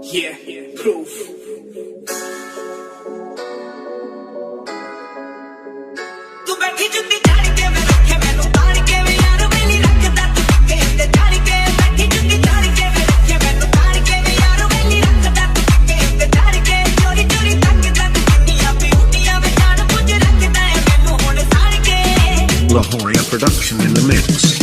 Yeah, proof. तू बैठी जुत्ती झाड़ के मैं रखे मैनू ताड़ के वे यार वेली रखदा तू के ते झाड़ के बैठी जुत्ती झाड़ के मैं रखे मैनू ताड़ के वे यार वेली रखदा तू के ते झाड़ के चोरी चोरी तकदा तू किन्नियां ब्यूटियां वे जान बुझ रखदा है मैनू हुण साड़ के Lahoria production in the mix.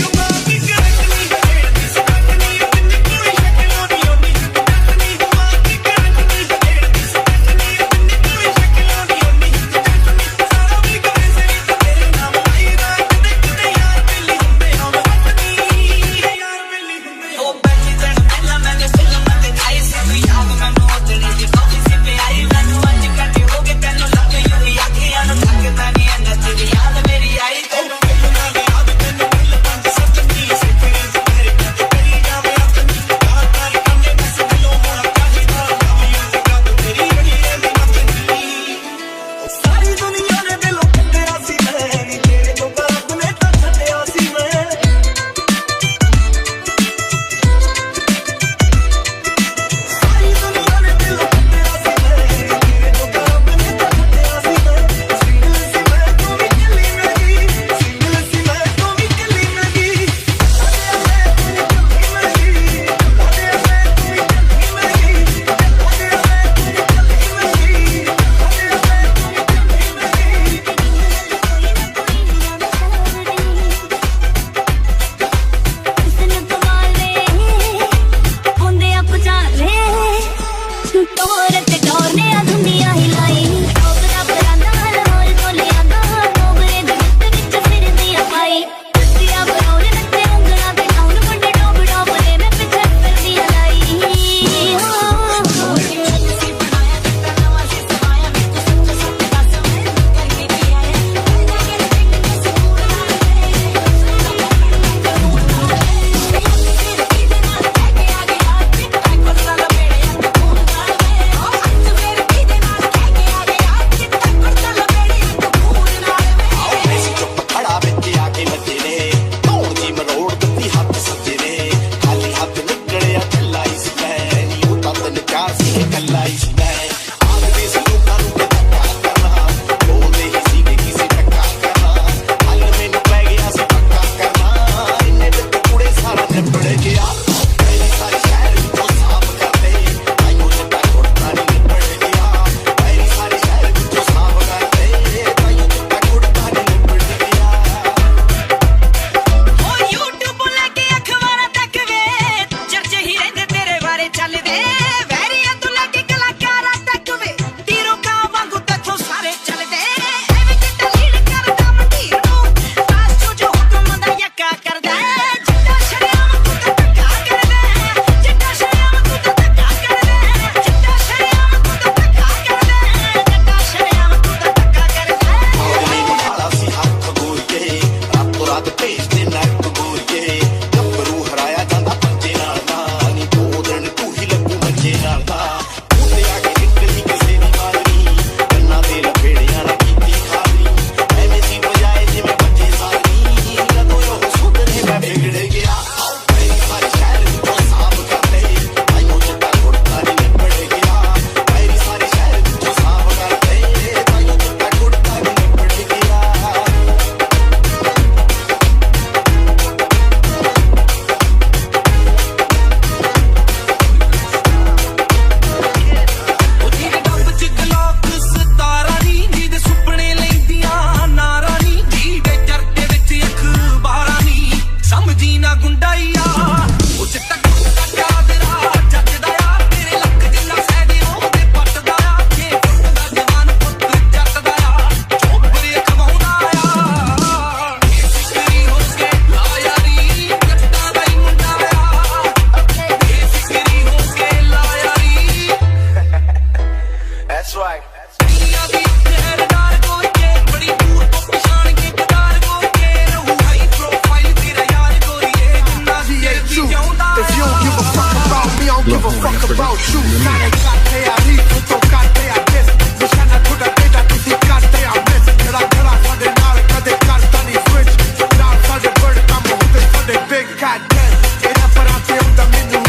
Got done, era para te onda, me no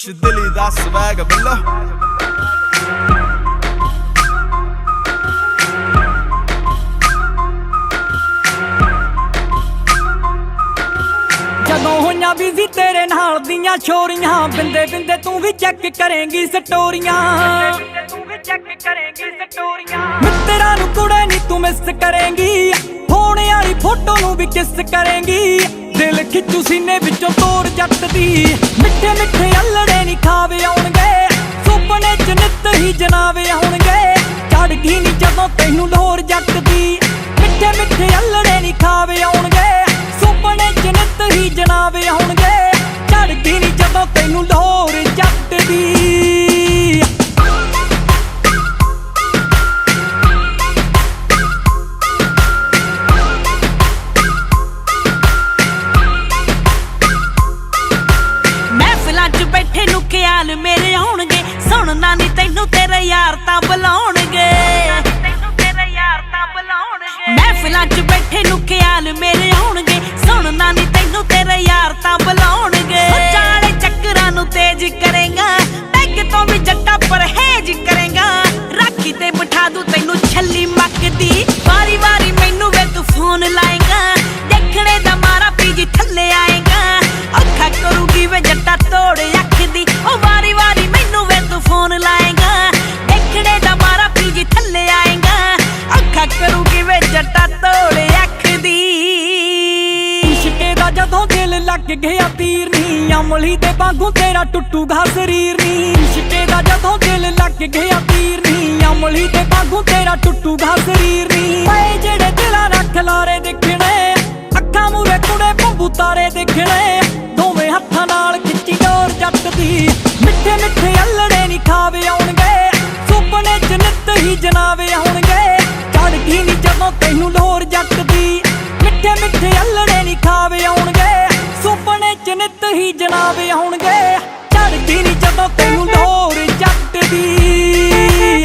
ਖੁਸ਼ ਦਿਲੀ ਦਾ ਸਵੈਗ ਬਿੱਲੋ ਜਦੋਂ ਹੋਈਆਂ ਬਿਜ਼ੀ ਤੇਰੇ ਨਾਲ ਦੀਆਂ ਛੋਰੀਆਂ ਬਿੰਦੇ ਬਿੰਦੇ ਤੂੰ ਵੀ ਚੈੱਕ ਕਰੇਂਗੀ ਸਟੋਰੀਆਂ ਮਿੱਤਰਾਂ ਨੂੰ ਕੁੜੇ ਨੀ ਤੂੰ ਮਿਸ ਕਰੇਂਗੀ ਫੋਨ ਵਾਲੀ ਫੋਟੋ ਨੂੰ ਵੀ ਕਿਸ ਕਰੇਂਗੀ ਦਿਲ ਖਿੱਚੂ ਸੀਨੇ ਵਿੱਚੋਂ ਤੋੜ ਜੱਟ ਦੀ ਮਿੱਠੇ ਮਿੱਠੇ ਅਲੜੇ ਨੀ ਖਾਵੇ ਆਉਣਗੇ ਸੁਪਨੇ ਚ ਨਿੱਤ ਹੀ ਜਨਾਵੇ ਆਉਣਗੇ ਚੜ ਗਈ ਨੀ ਜਦੋਂ ਤੈਨੂੰ ਲੋਰ ਜੱਟ ਦੀ ਮਿੱਠੇ ਮਿੱਠੇ ਅਲੜੇ ਨੀ ਖਾਵੇ ਆਉਣਗੇ ਸੁਪਨੇ ਚ ਨਿੱਤ ਹੀ ਜਨਾਵੇ ਆਉਣਗੇ ਚੜ ਗਈ ਨੀ ਜਦੋਂ ਤੈਨੂੰ ਲੋਰ ਜੱਟ ਦੀ ਮਹਿਫਿਲਾਂ 'ਚ ਬੈਠੇ ਨੂੰ ਖਿਆਲ ਮੇਰੇ ਆਉਣਗੇ ਸੁਣਨਾ ਨੀ ਤੈਨੂੰ ਤੇਰੇ ਯਾਰ ਤਾਂ ਬੁਲਾਉਣਗੇ ਮਹਿਫਿਲਾਂ 'ਚ ਬੈਠੇ ਨੂੰ ਖਿਆਲ ਮੇਰੇ ਆਉਣਗੇ ਸੁਣਨਾ ਨੀ ਤੈਨੂੰ ਤੇਰੇ ਯਾਰ ਤਾਂ ਬੁਲਾਉਣਗੇ ਚਾਲੇ ਚੱਕਰਾਂ ਨੂੰ ਤੇਜ਼ ਕਰੇਗਾ ਪੈਗ ਤੋਂ ਵੀ ਜੱਟਾ ਪਰਹੇਜ ਕਰੇਗਾ ਰਾਖੀ ਤੇ ਬਿਠਾ ਦੂ ਤੈਨੂੰ ਛੱਲੀ ਮੱਕਦੀ ਵਾਰੀ ਵਾਰੀ ਮੈਨੂੰ ਵੇ ਤੂੰ ਫੋਨ ਲਾਏਗਾ ਦੇਖਣੇ ਦਾ ਮਾਰਾ ਪੀਜੀ ਥੱਲੇ ਆਏਗਾ ਅੱਖਾਂ ਕਰੂਗੀ ਵੇ ਜੱਟਾ ਤੋੜ ਅੱਖ ਦੀ ਉਹ ਵਾਰੀ ਵਾਰੀ ਮੈਨੂੰ ਵੇ ਤੂੰ ਫੋਨ ਲਾਏਗਾ ਦੇਖਣੇ ਦਾ ਮਾਰਾ ਪੀਜੀ ਥੱਲੇ ਆਏਗਾ ਅੱਖਾਂ ਕਰੂਗੀ ਵੇ ਜੱਟਾ ਤੋੜ ਅੱਖ ਦੀ ਇਸ਼ਕੇ ਦਾ ਜਦੋਂ ਦਿਲ ਲੱਗ ਗਿਆ ਤੀਰ ਨੀ ਅਮਲੀ ਦੇ ਵਾਂਗੂ ਤੇਰਾ ਟੁੱਟੂਗਾ ਸਰੀਰ ਨੀ ਇਸ਼ਕੇ ਦਾ ਜਦੋਂ ਦਿਲ ਲੱਗ ਗਿਆ ਤੀਰ ਨੀ ਅਮਲੀ ਦੇ ਵਾਂਗੂ ਤੇਰਾ ਟੁੱਟੂਗਾ ਸਰੀਰ ਨੀ ਓਏ ਜਿਹੜੇ ਦਿਲਾਂ ਰੱਖ ਲਾਰੇ ਦੇਖਣੇ ਅੱਖਾਂ ਮੂਰੇ ਕੁੜੇ ਬੰਬੂ ਤਾਰੇ ਦੇਖਣੇ ਦੋਵੇਂ ਹੱਥਾਂ ਨਾਲ ਖਿੱਚੀ ਡੋਰ ਜੱਟ ਦੀ ਮਿੱਠੇ ਮਿੱਠੇ ਅਲੜੇ ਨੀ ਖਾਵੇ ਆਉਣਗੇ ਸੁਪਨੇ ਚ ਨਿੱਤ ਹੀ ਜਨਾਵੇ ਆਉਣਗੇ ਚੜ ਗਈ ਨੀ ਜਦੋਂ ਤੈਨੂੰ ਲੋਰ ਜੱਟ ਦੀ ਮਿੱਠੇ ਮਿੱਠੇ ਅਲੜੇ ਨੀ ਖਾਵੇ ਆਉਣਗੇ ਸੁਪਨੇ ਚ ਨਿੱਤ ਹੀ ਜਨਾਵੇ ਆਉਣਗੇ ਚੜ ਗਈ ਨੀ ਜਦੋਂ ਤੈਨੂੰ ਲੋਰ ਜੱਟ ਦੀ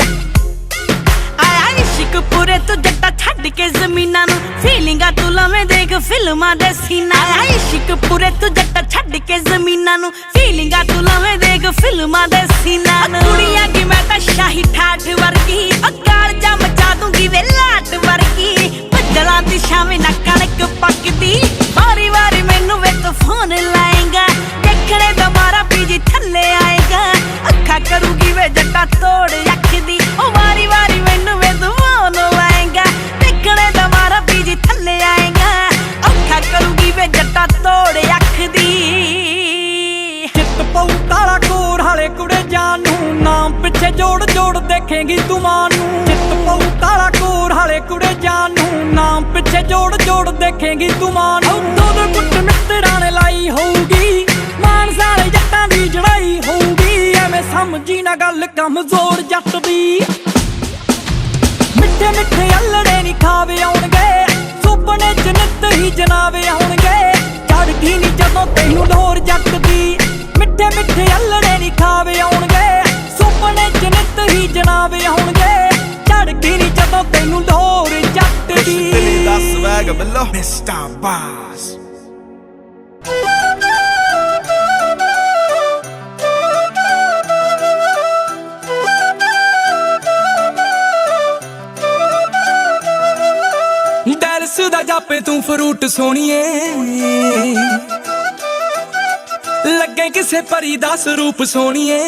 ਆਇਆ ਇਸ਼ਕ ਪੂਰੇ ਤੂੰ ਜੱਟਾ ਛੱਡ ਕੇ ਜ਼ਮੀਨਾਂ ਨੂੰ ਫੀਲਿੰਗਾਂ ਤੂੰ ਲਵੇਂ ਦੇਖ ਫਿਲਮਾਂ ਦੇ ਸੀਨਾ ਆਇਆ ਇਸ਼ਕ ਪੂਰੇ ਤੂੰ ਜੱਟਾ ਛੱਡ ਕੇ ਜ਼ਮੀਨਾਂ ਨੂੰ ਫੀਲਿੰਗਾਂ ਤੂੰ ਲਵੇਂ ਦੇਖ ਫਿਲਮਾਂ ਦੇ ਸੀਨਾ ਕੁੜੀਆਂ ਕੀ ਮੈਂ ਤਾਂ ਸ਼ਾਹੀ ਠਾਠ ਵਰਗੀ ਅਕਾਲ ਜਾ ਮਚਾ ਦੂੰਗੀ ਵੇ ਲਾਟ ਵਰਗੀ ਬੱਦਲਾਂ ਦੀ ਛਾਵੇਂ ਨਾ ਕਣਕ ਪੱਕਦੀ ਵਾਰੀ ਵਾਰੀ ਮੈਨੂੰ ਵੇ ਤੂੰ ਫੋਨ ਲਾਏਗਾ ਦੇਖਣੇ ਦਾ ਮਾਰਾ ਪੀਜੀ ਥੱਲੇ ਆਏਗਾ ਅੱਖਾਂ ਕਰੂਗੀ ਵੇ ਜੱਟਾ ਤੋੜ ਅੱਖ ਦੀ ਉਹ ਵਾਰੀ ਵਾਰੀ ਮੈਨੂੰ ਵੇ ਤੂੰ ਫੋਨ ਲਾਏਗਾ ਦੇਖਣੇ ਦਾ ਮਾਰਾ ਪੀਜੀ ਥੱਲੇ ਆਏਗਾ ਅੱਖਾਂ ਕਰੂਗੀ ਵੇ ਜੱਟਾ ਤੋੜ ਅੱਖ ਦੀ ਚਿੱਤ ਪਊ ਕਾਲਾ ਕੋਰ ਹਾਲੇ ਕੁੜੇ ਜਾਨ ਨੂੰ ਨਾਮ ਪਿੱਛੇ ਜੋੜ ਜੋੜ ਦੇਖੇਂਗੀ ਤੂੰ ਮਾਂ ਨੂੰ ਚਿੱਤ ਪਊ ਕਾਲਾ ਕੋਰ ਹਾਲੇ ਕੁੜੇ ਜਾਨ ਨੂੰ ਨਾਮ ਪਿੱਛੇ ਜੋੜ ਜੋੜ ਦੇਖੇਂਗੀ ਤੂੰ ਮਾਂ ਨੂੰ ਦੋ ਗੁੱਟ ਮਿੱਤਰਾਂ ਨੇ ਲਾਈ ਹੋਊਗੀ ਮਾਨਸਾ ਵਾਲੇ ਜੱਟਾਂ ਦੀ ਜੜਾਈ ਹੋਊਗੀ ਐਵੇਂ ਸਮਝੀ ਨਾ ਗੱਲ ਕਮਜ਼ੋਰ ਜੱਟ ਦੀ ਮਿੱਠੇ ਮਿੱਠੇ ਅਲੜੇ ਨੀ ਖਾਵੇ ਆਉਣਗੇ ਸੁਪਨੇ ਚ ਨਿੱਤ ਹੀ ਜਨਾਵੇ ਆਉਣਗੇ ਚੜ ਗਈ ਨੀ ਜਦੋਂ ਤੈਨੂੰ ਲੋਰ ਜੱਟ ਦੀ ਮਿੱਠੇ ਮਿੱਠੇ ਅਲੜੇ ਨੀ ਖਾਵੇ ਆਉਣਗੇ ਸੁਪਨੇ ਚ ਨਿੱਤ ਹੀ ਜਨਾਵੇ ਆਉਣਗੇ ਚੜ ਗਈ ਨੀ ਜਦੋਂ ਤੈਨੂੰ ਲੋਰ ਜੱਟ ਖੁਸ਼ ਦਿਲੀ ਦਾ ਦੀ ਸਵੈਗ ਬਿੱਲੋ Mr. Boss. ਡੈਲਸ ਦਾ ਜਾਪੇ ਤੂੰ ਫਰੂਟ ਸੋਹਣੀਏ ਲੱਗੇ ਕਿਸੇ ਪਰੀ ਦਾ ਸਰੂਪ ਸੋਹਣੀਏ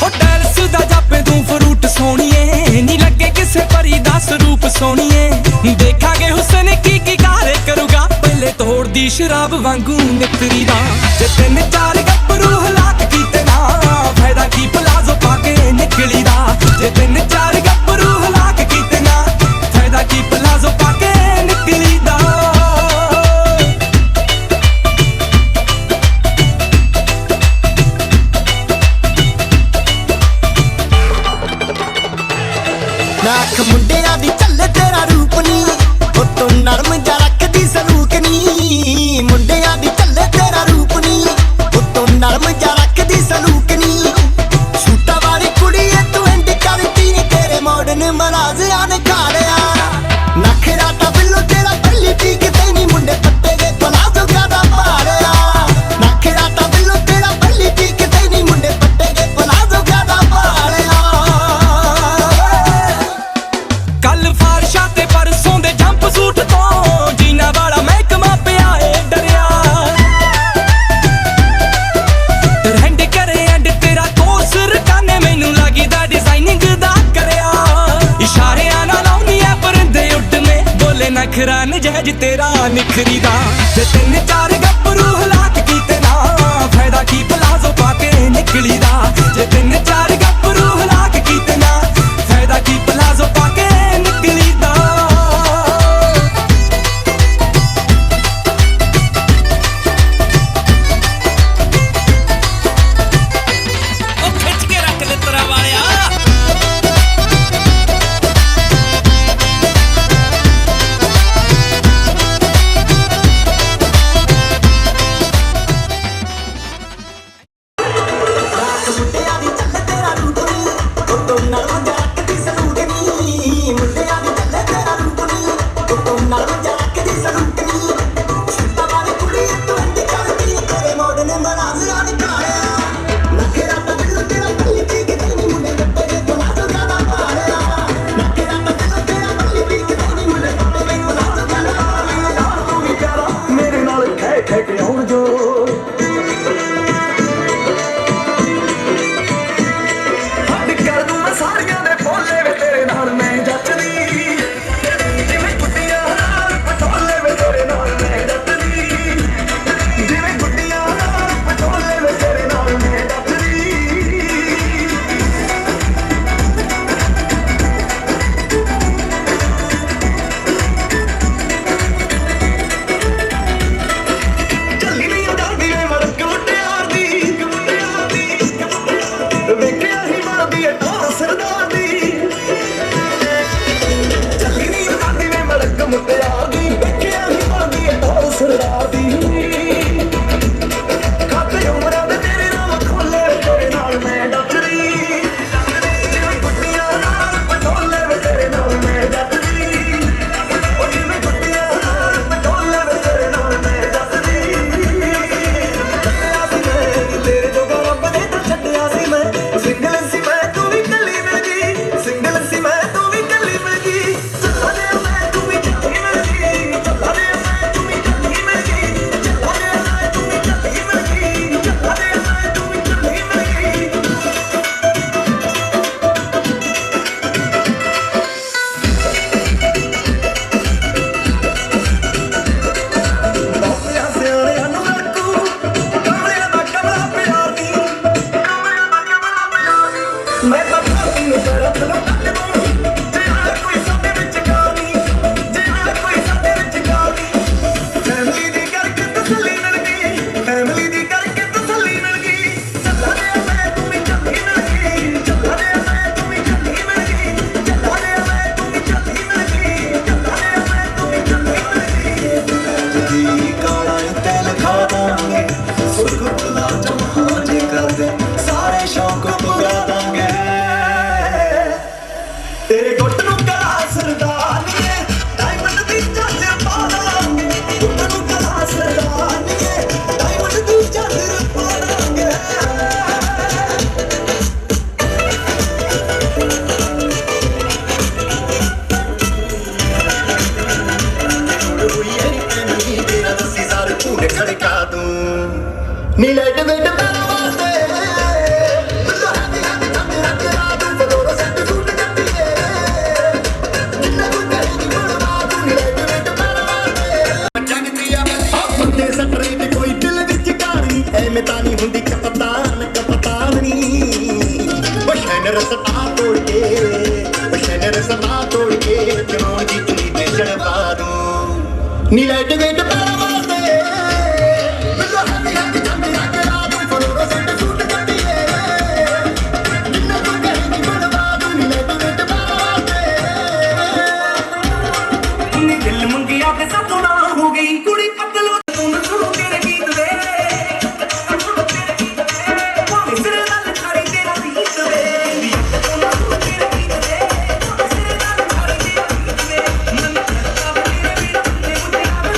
ਹੋ ਡੈਲਸ ਦਾ ਜਾਪੇ ਤੂੰ ਫਰੂਟ ਸੋਹਣੀਏ ਨੀ ਲੱਗੇ ਕਿਸੇ ਪਰੀ ਦਾ ਸਰੂਪ ਸੋਹਣੀਏ ਦੇਖਾਂਗੇ ਹੁਸਨ ਕੀ ਕਾਰੇ ਕਰੂਗਾ ਪਹਿਲੇ ਤੋੜਦੀ ਸ਼ਰਾਬ ਵਾਂਗੂ ਨਿਕਰੀ ਦਾ ਜੇ ਤਿੰਨ ਚਾਰ ਗੱਭਰੂ ਹਲਾਕ ਕੀਤੇ ਨਾ ਫਾਇਦਾ ਕੀ ਪਲਾਜ਼ੋ ਪਾ ਕੇ ਨਿਕਲੀ ਦਾ ਜੇ ਤਿੰਨ ਚਾਰ ਗੱਭਰੂ ਹਲਾਕ ਕੀਤੇ ਨਾ ਫਾਇਦਾ ਕੀ ਪਲਾਜ਼ੋ ਪਾ ਕੇ ਨਿਕਲੀ ਦਾ ਨਾਖ ਮੁੰਡਿਆਂ ਦੀ ਚੱਲੇ ਤੇਰਾ ਰੂਪ ਨੀ ਉਹ ਤੂੰ ਨਰਮ ਜਾ ਰੱਖਦੀ ਸਲੂਕ ਨੀ ਮੁੰਡਿਆਂ ਦੀ ਚੱਲੇ ਤੇਰਾ ਰੂਪ ਨੀ ਉਹ ਤੂੰ ਨਰਮ ਜਾ ਰੱਖਦੀ ਸਲੂਕ ਨੀ ਸੂਟਾਂ ਵਾਲੀ ਕੁੜੀ ਐ ਤੂੰ ਇੰਡ ਕਰਦੀ ਨੀ ਤੇਰੇ ਮਾਡਰਨ ਮਨਾਜ਼ਿਆਂ ਨੇ ਖਾੜਿਆ ਨਖਰਾ ਤਾਂ ਬਿੱਲੋ ਤੇਰਾ ਪਹਿਲੀ ਪੀਕ ਤੇ ਨੀ ਮੁੰਡੇ ਪੱਟੇ ਦੇ ਪਲਾਜ਼ੋ ਦਾ ਪਾੜਿਆ ਨਖਰਾ ਜਹਿਜ ਤੇਰਾ ਨਿਖਰੀ ਦਾ ਜੇ ਤਿੰਨ ਚਾਰ ਗੱਭਰੂ ਹਲਾਕ ਕੀਤੇ ਨਾ ਫਾਇਦਾ ਕੀ ਪਲਾਜ਼ੋ ਪਾ ਕੇ ਨਿਕਲੀ ਦਾ ਜੇ ਤਿੰਨ ਚਾਰ ਗੱਭਰੂ ਹਲਾਕ ਕੀਤੇ ਨਾ ਫਾਇਦਾ ਕੀ ਪਲਾਜ਼ੋ ਪਾ ਕੇ ਨਿਕਲੀ ਦਾ ਮੁੰਡਿਆਂ ਦੀ ਚੱਲ ਤੇਰਾ ਰੂਪ ਨੀ ਉਤੋਂ ਨਰਮ ਜਾ ਰੱਖਦੀ ਸਲੂਕ ਨੀ ਮੁੰਡਿਆਂ ਦੀ ਚੱਲ ਤੇਰਾ ਰੂਪ ਨੀ ਉਤੋਂ ਨਰਮ ਜਾ ਰੱਖਦੀ ਸਲੂਕ ਨੀ ਛੁੱਟਾ ਵਾਲੀ ਕੁੜੀ ਤੂੰ ਇੰਜ ਕਰਦੀ ਤੇਰੇ ਮੋਢਨੇ ਮਨਾਜ਼ਰਾਂ ਨਿਕਾਲਿਆ ਨਖਰਾ ਤਾਂ ਦਿਲ ਤੇਰਾ ਪੱਲੀ ਪੀ ਕੇ ਤੇਰੀ ਮੁੰਡੇ ਕੱਟੇ ਤੋਂ ਨਾ ਜ਼ਿਆਦਾ ਪਾਲਿਆ ਨਖਰਾ ਤਾਂ ਦਿਲ ਤੇਰਾ ਪੱਲੀ ਪੀ ਕੇ ਤੇਰੀ ਮੁੰਡੇ ਕੱਟੇ ਤੋਂ ਨਾ ਜ਼ਿਆਦਾ ਪਾਲਿਆ ਯਾਰ ਤੂੰ ਵੀ ਪਿਆਰਾ ਮੇਰੇ ਨਾਲ ਖੈ ਖੈ ਕੇ ਆਉਣ ਜੋ ਸਾਰੀਆਂ ਦੇ ਭੋਲੇ ਵੇ ਤੇਰੇ ਨਾਲ ਮੈਂ ਜੱਚਦੀ ਜਿਵੇਂ ਗੁੱਡੀਆਂ ਨਾਲ ਪਟੋਲੇ ਵੇ ਤੇਰੇ ਨਾਲ ਮੈਂ ਜੱਚਦੀ ਜਿਵੇਂ ਗੁੱਡੀਆਂ ਨਾਲ ਪਟੋਲੇ ਵੇ ਤੇਰੇ ਨਾਲ ਮੈਂ ਜੱਚਦੀ ਚੱਲੀ ਨਹੀਂ ਜਾਂਦੀ ਵੇ ਮੜਕ ਮੁੰਡਿਆਂ ਦੀ ਵੇਖਿਆ ਹੀ ਮਾਰਦੀ ਏ ਟੋਰ ਸਰਦਾਰ ਦੀ ਚੱਲੀ ਨਹੀਂ ਜਾਂਦੀ ਵੇ ਮੜਕ ਮੁੰਡਿਆਂ ਦੀ ਵੇਖਿਆ ਹੀ ਮਾਰਦੀ ਏ ਟੋਰ ਸਰਦਾਰ ਦੀ ਖਾਤੇ ਉਮਰਾਂ ਦੇ ਤੇਰੇ ਨਾਲ ਖੋਲੇ ਤੇਰੇ ਨਾਲ ਮੈਂ ਡੱਕਦੀ ਜਿਵੇਂ ਗੁੱਡੀਆਂ ਨਾਲ ਪਟੋਲੇ ਵੇ ਤੇਰੇ ਨਾਲ ਮੈਂ ਡੱਕਦੀ ਉਹ ਜਿਵੇਂ ਗੁੱਡੀਆਂ ਨਾਲ ਪਟੋਲੇ ਵੇ ਤੇਰੇ ਨਾਲ ਮੈਂ ਡੱਕਦੀ ਤੇਰੇ ਜੋਗਾ ਰੱਬ ਨੇ ਤਾਂ ਛੱਡਿਆ ਸੀ ਮੈਂ ਸਿੰਗਲ ਸੀ ਮੈਂ ਤੂੰ ਵੀ ਕੱਲੀ ਮਿਲ ਗਈ ਸਿੰਗਲ ਸੀ ਮੈਂ ਤੂੰ ਵੀ ਕੱਲੀ ਮਿਲ ਗਈ ਚੱਲਾ ਦੇ ਮੈਂ ਤੂੰ ਵੀ ਕੱਲੀ ਮਿਲ ਗਈ ਚੱਲਾ ਦੇ ਮੈਂ ਤੂੰ ਵੀ ਕੱਲੀ ਮਿਲ ਗਈ ਚੱਲਾ ਦੇ ਮੈਂ ਤੂੰ ਵੀ ਕੱਲੀ ਮਿਲ ਗਈ ਚੱਲਾ ਦੇ ਮੈਂ ਤੂੰ ਵੀ ਕੱਲੀ ਮਿਲ ਗਈ ਬਾਪਿਆਂ ਸਿਆਣਿਆਂ ਨੂੰ ਰੱਖੂ ਕਮਲਿਆਂ ਦਾ ਕਮਲਾ ਪਿਆਰ ਦੀ ਮੈਂ ਤਾਂ ਭਾਬੀ ਨੂੰ ਤਰਫ ਨੂੰ ਕੱਢ ਦੂੰ ਜੇ ਹਰ ਕੋਈ ਸਾਡੇ ਵਿੱਚ ਗਾਣੀ ਜੇ ਹਰ ਕੋਈ ਸਾਡੇ ਵਿੱਚ ਗਾਣੀ ਫੈਮਿਲੀ ਦੀ ਕਰਕੇ ਤਸੱਲੀ ਮਿਲ ਗਈ ਫੈਮਿਲੀ ਦੀ ਕਰਕੇ ਤਸੱਲੀ ਮਿਲ ਗਈ ਚੱਲਾ ਦੇ ਮੈਂ ਤੂੰ ਵੀ ਚੱਲੀ ਮਿਲ ਗਈ ਚੱਲਾ ਦੇ ਮੈਂ ਤੂੰ ਵੀ ਚੱਲੀ ਮਿਲ ਗਈ ਚੱਲਾ ਦੇ ਮੈਂ ਤੂੰ ਵੀ ਚੱਲੀ ਮਿਲ ਗਈ ਚੱਲਾ ਦੇ ਮੈਂ ਤੂੰ ਵੀ ਚੱਲੀ ਮਿਲ ਗਈ ਜੀ ਕਾਲਾ ਤੇਲ ਖਾ ਦਾਂਗੇ ਸੁਰਗ ਬੁਲਾ ਜਮਾਂ ਜੇ ਕਰਦੇ ਸਾਰੇ ਸ਼ੌਕ ਪੁਰਾ ਦਾਂਗੇ ਤੇਰੇ ਗੁੱਟ ਨੂੰ ਕਲਾ ਸਰਦਾਨੀਏ ਡਾਇਮੰਡ ਦੀ ਚਾਦਰ ਪਾ ਦਾਂਗੇ ਗੁੱਟ ਨੂੰ ਕਲਾ ਸਰਦਾਨੀਏ ਡਾਇਮੰਡ ਦੀ ਚਾਦਰ ਪਾ ਦਾਂਗੇ ਤੇਰਾ ਦੱਸੀ ਸਾਰੇ ਝੂਠ ਖੜਕਾ ਦੂੰ ਨੀ ਲਾਈਟ ਵੇਟ ਪੈਣਾ ਵਾਸਤੇ ਬਿੱਲੋ ਹੱਥ ਹੱਥ ਥੰਮੇ ਰੱਖ ਰਾਤ ਫਲੋਰੋ ਸੈੱਟ ਸੂਟ ਕੱਟੀਏ ਜਿੰਨਾ ਕੋਈ ਕਹੇਗੀ ਬੜਵਾ ਤੂੰ ਨੀ ਲਾਈਟ ਵੇਟ ਪੈਣਾ ਵਾਸਤੇ ਜਗਤੀ ਆ ਬੰਦੇ ਸਟਰੇ ਤੇ ਕੋਈ ਦਿਲ ਵਿੱਚ ਕਾਣੀ ਐਵੇਂ ਤਾਂ ਨਹੀਂ ਹੁੰਦੀ ਕਪਤਾਨ ਨੀ ਬਸ਼ੈਨ ਰਸਤਾ ਤੋੜ ਕੇ ਬਸ਼ੈਨ ਰਸਤਾ ਤੋੜ ਕੇ ਚੋਣ ਦੀ ਚੁੰਨੀ ਤੇ ਚੜਵਾ ਦੂੰ ਨੀ ਲਾਈਟ ਵੇਟ ਪੈਣਾ ਵਾਸਤੇ ਬਿੱਲੋ ਹੱਥ ਹੱਥ ਥੰਮੇ ਰੱਖ ਰਾਤ ਫਲੋਰੋ ਸੈੱਟ ਸੂਟ ਕੱਟੀਏ ਜਿੰਨਾ ਕੋਈ ਕਹੇਗੀ ਬੜਵਾ ਤੂੰ ਨੀ ਲਾਈਟ ਵੇਟ ਪੈਣਾ ਵਾਸਤੇ ਨੀ ਦਿਲ ਮੰਗਿਆ ਤੇ ਸਪਨਾ ਹੋ ਗਈ ਕੁੜੀ ਪਤਲੋ ਤੂੰ ਸੁਣੋ ਤੇਰੇ ਗੀਤ ਦੇ ਭਾਵੇਂ ਸਿਰੇ ਨਾਲ ਛਾੜੀ ਤੇਰਾ ਗੀਤ ਦੇ ਤੂੰ ਨਾ ਸੁਣੋ ਤੇਰੇ ਗੀਤ ਦੇ ਭਾਵੇਂ ਸਿਰੇ ਨਾਲ ਛਾੜੀ ਤੇਰਾ ਗੀਤ ਦੇ ਮਨ ਕਰਦਾ ਤੇਰੇ ਵੀਰ ਤੇ ਮੁੰਡੇ ਆਵੇ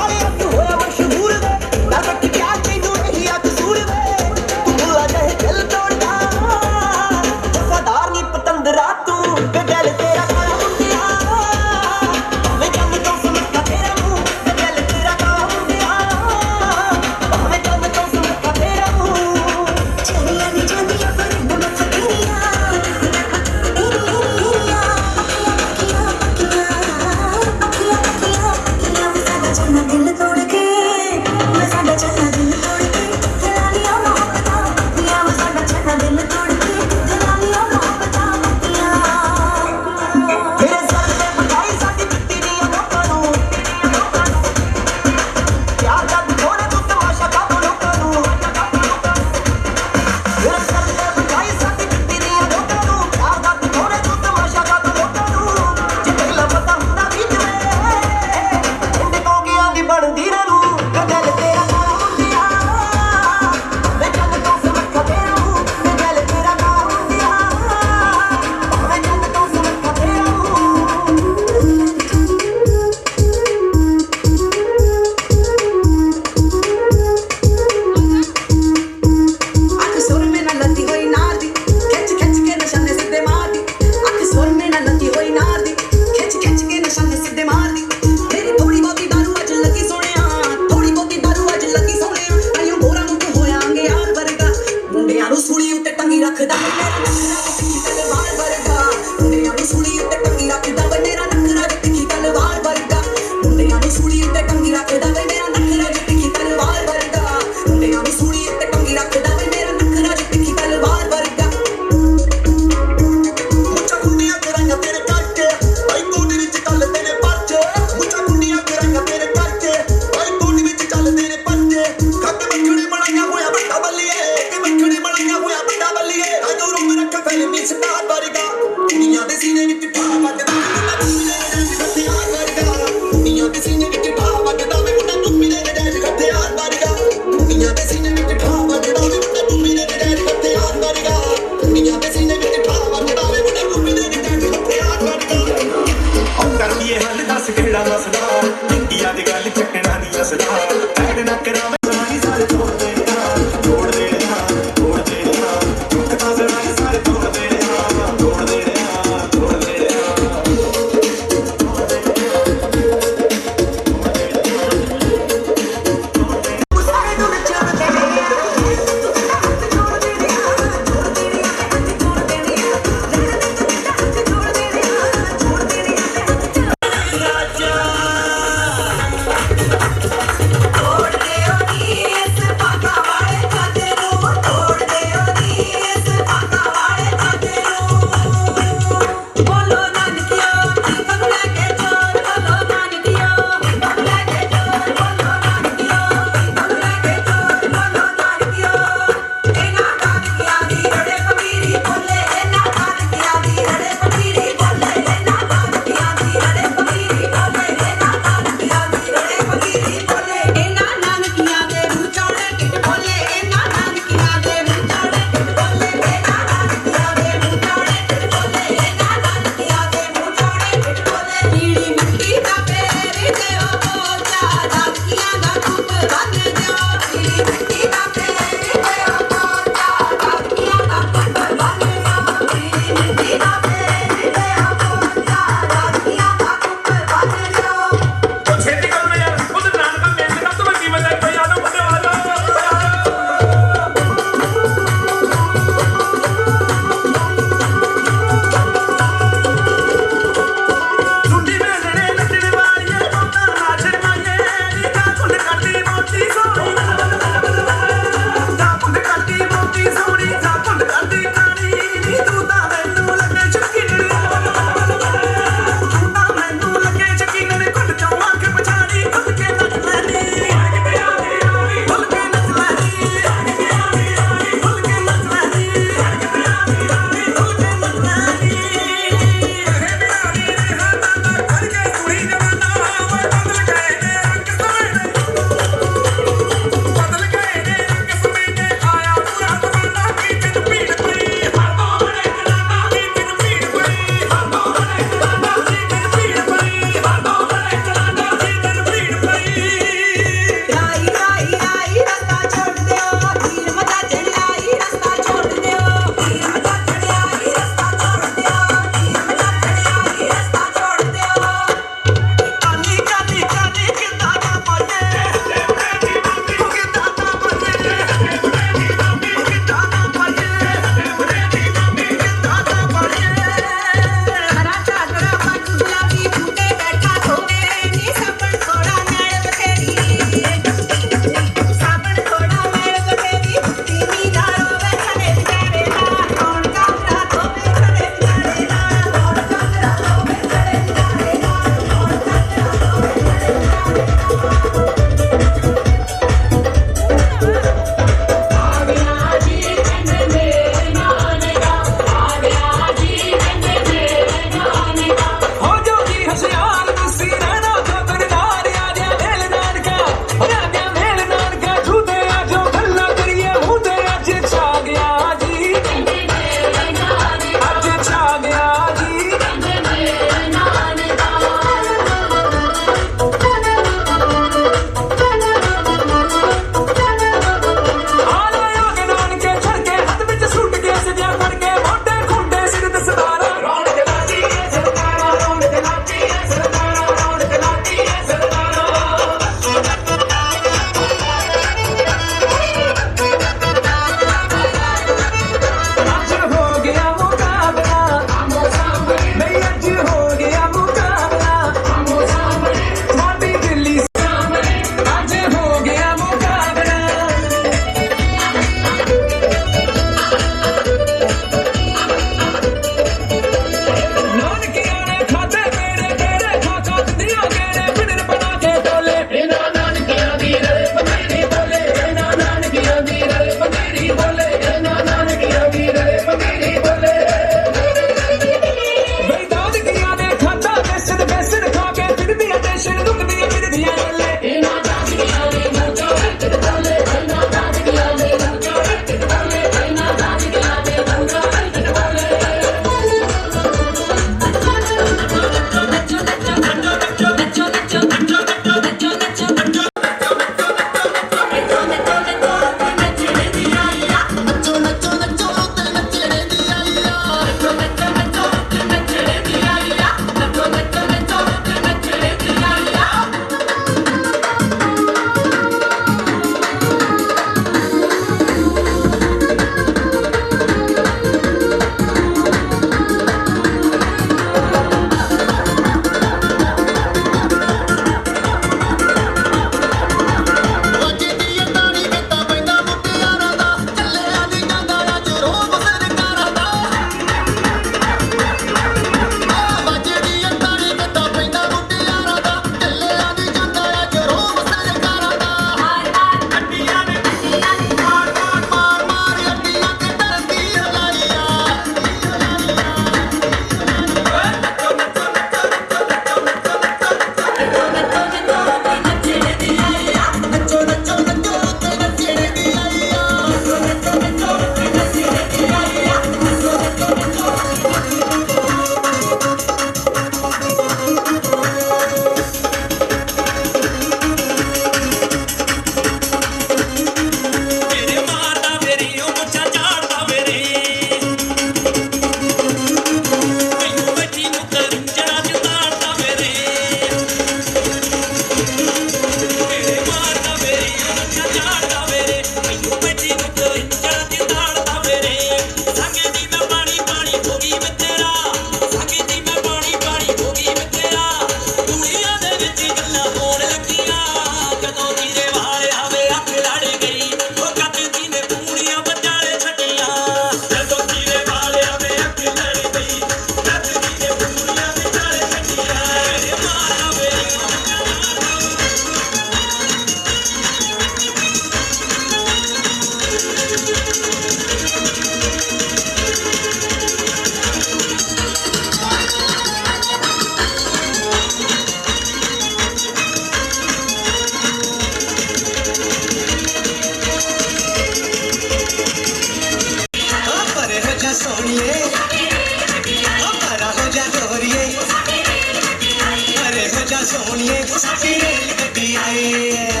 ਸੋਹਣੀਏ ਤੂੰ ਸਾਡੀ ਰੇਲ ਗੱਡੀ ਆਏ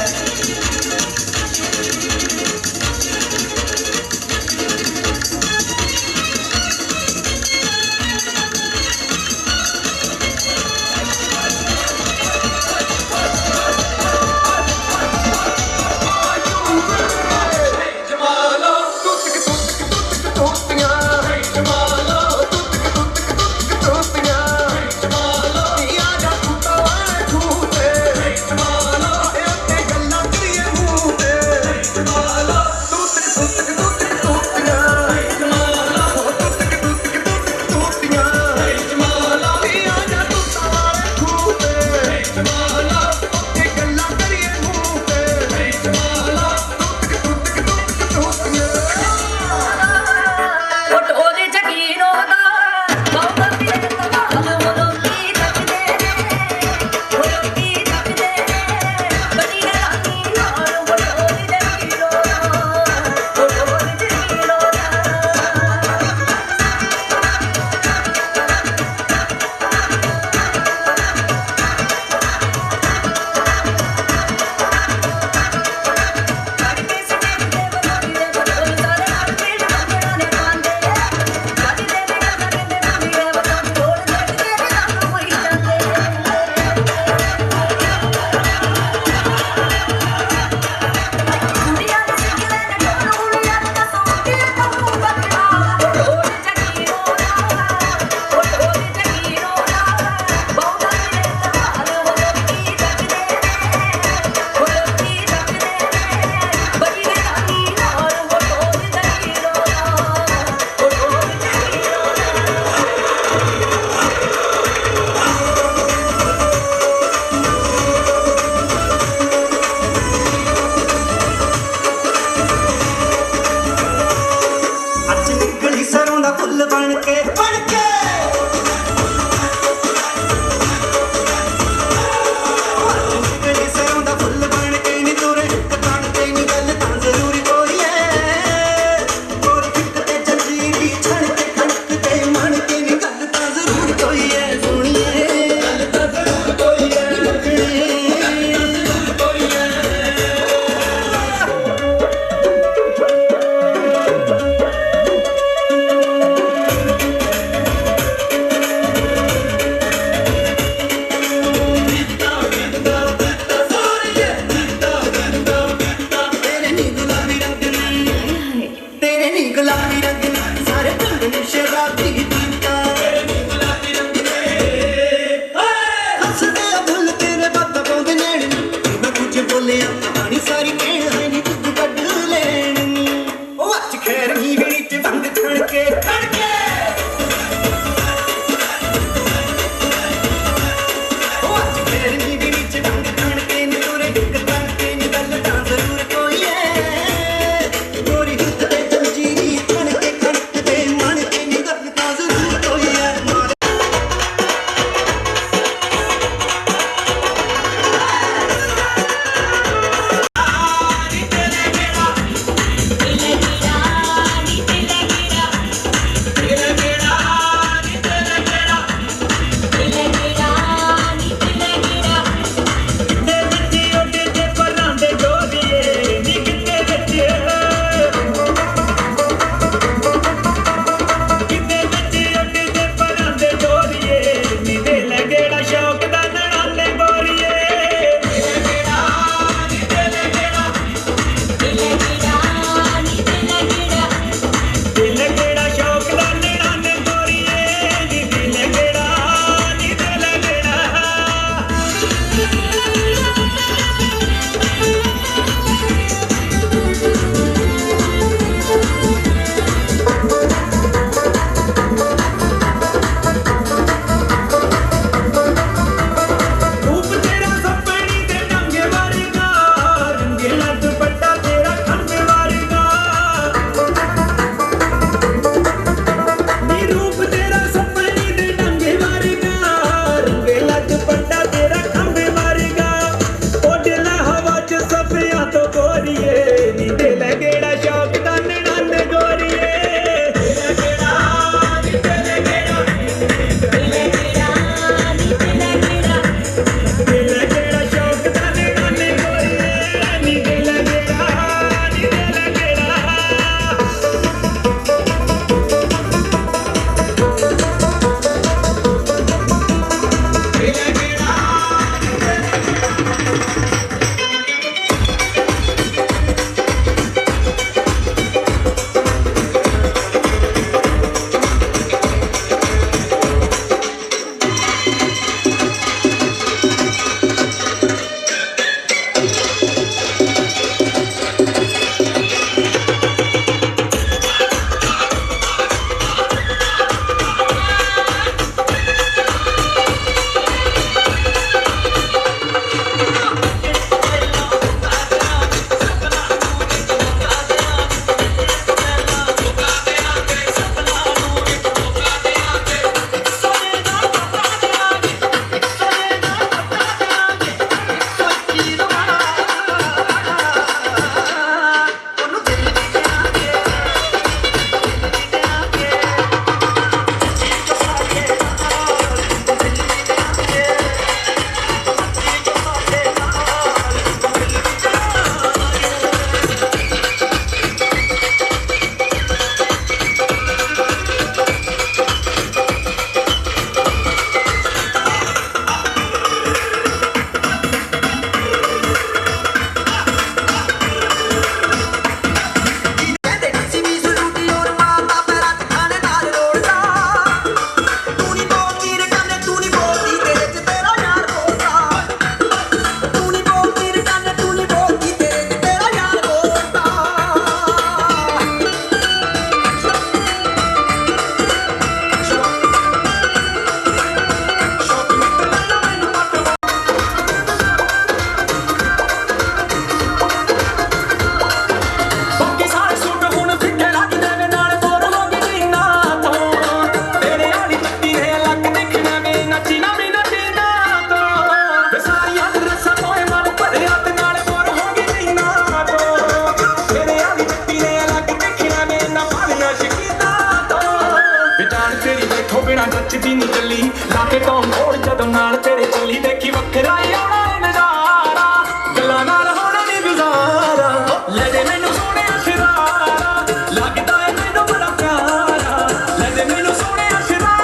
ਉਹ ਬਿਨਾ ਨੱਚਦੀ ਨਹੀਂ ਚੱਲੀ ਲਾ ਕੇ ਟੌਮ ਕੋੜ ਜਦੋਂ ਨਾਲ ਤੇਰੇ ਚੱਲੀ ਦੇਖੀ ਵੱਖਰਾ ਹੀ ਆਉਣਾ ਏ ਨਜ਼ਾਰਾ ਗੱਲਾਂ ਨਾਲ ਹੋਣਾ ਨਹੀਂ ਗੁਜ਼ਾਰਾ ਲੈ ਦੇ ਮੈਨੂੰ ਸੋਹਣਿਆ ਸ਼ਰਾਰਾ ਲੱਗਦਾ ਏ ਮੈਨੂੰ ਬੜਾ ਪਿਆਰਾ ਲੈ ਦੇ ਮੈਨੂੰ ਸੋਹਣਿਆ ਸ਼ਰਾਰਾ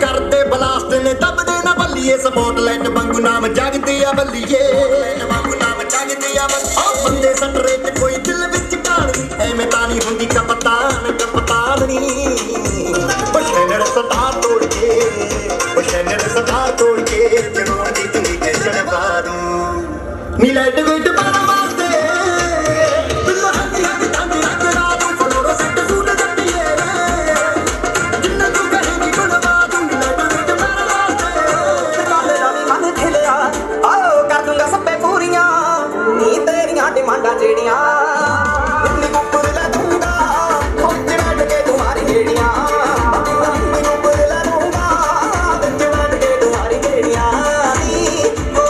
ਕਰਦੇ ਬਲਾਸਟ ਨੇ ਦਬਦੇ ਨਾ ਬੱਲੀਏ ਸਪੋਟਲਾਈਟ ਵਾਂਗੂ ਨਾਮ ਜਗਦੀ ਆ ਬੱਲੀਏ ਵਾਂਗੂ ਨਾਮ ਜਗਦੀ ਆ ਬੱਲੀਏ ਉਹ ਬੰਦੇ ਸਟਰੇ ਤੇ ਕੋਈ ਦਿਲ ਵਿੱਚ ਕਹਾਣੀ ਐਵੇਂ ਤਾਂ ਨਹੀਂ ਹੁੰਦੀ ਕਪਤਾਨ ਨੀ ਬਸ਼ਨਰ ਸਤਾ ਤੋੜ ਕੇ ਬਸ਼ਨਰ ਸਤਾ ਤੋੜ ਕੇ ਜਨੋਂ ਦੀ ਤੂੰ ਕੈਸਣ ਬਾਰੂ ਨੀ ਲੈਟ ਵੇਟ ਬਾਰਾ ਵਾਸਤੇ ਬਿੱਲੋ ਹੱਥ ਹੱਥ ਤੰਦ ਰੱਖ ਰਾਤ ਨੂੰ ਫਲੋਰੋ ਸੈੱਟ ਸੂਟ ਜੱਟੀਏ ਜਿੰਨਾ ਤੂੰ ਕਹੇਂਗੀ ਗੁਣਵਾ ਦੂੰਗੀ ਲੈਟ ਵੇਟ ਬਾਰਾ ਵਾਸਤੇ ਕਾਲੇ ਦਾ ਵੀ ਮਨ ਖਿਲਿਆ ਆਓ ਕਰ ਦੂੰਗਾ ਸੱਪੇ ਪੂਰੀਆਂ ਨੀ ਤੇਰੀਆਂ ਡਿਮਾਂਡਾਂ ਜਿਹੜੀਆਂ ਨੀ ਉੱਪਰ ਲੈ ਦੂੰਗਾ ਖੋਜ ਵੱਢ ਕੇ ਤੁਹਾਰੀ ਜਿਹੜੀਆਂ ਨੀ ਉੱਪਰ ਲੈ ਦੂੰਗਾ ਖੋਜ ਵੱਢ ਕੇ ਤੁਹਾਰੀ ਜਿਹੜੀਆਂ ਨੀ ਓ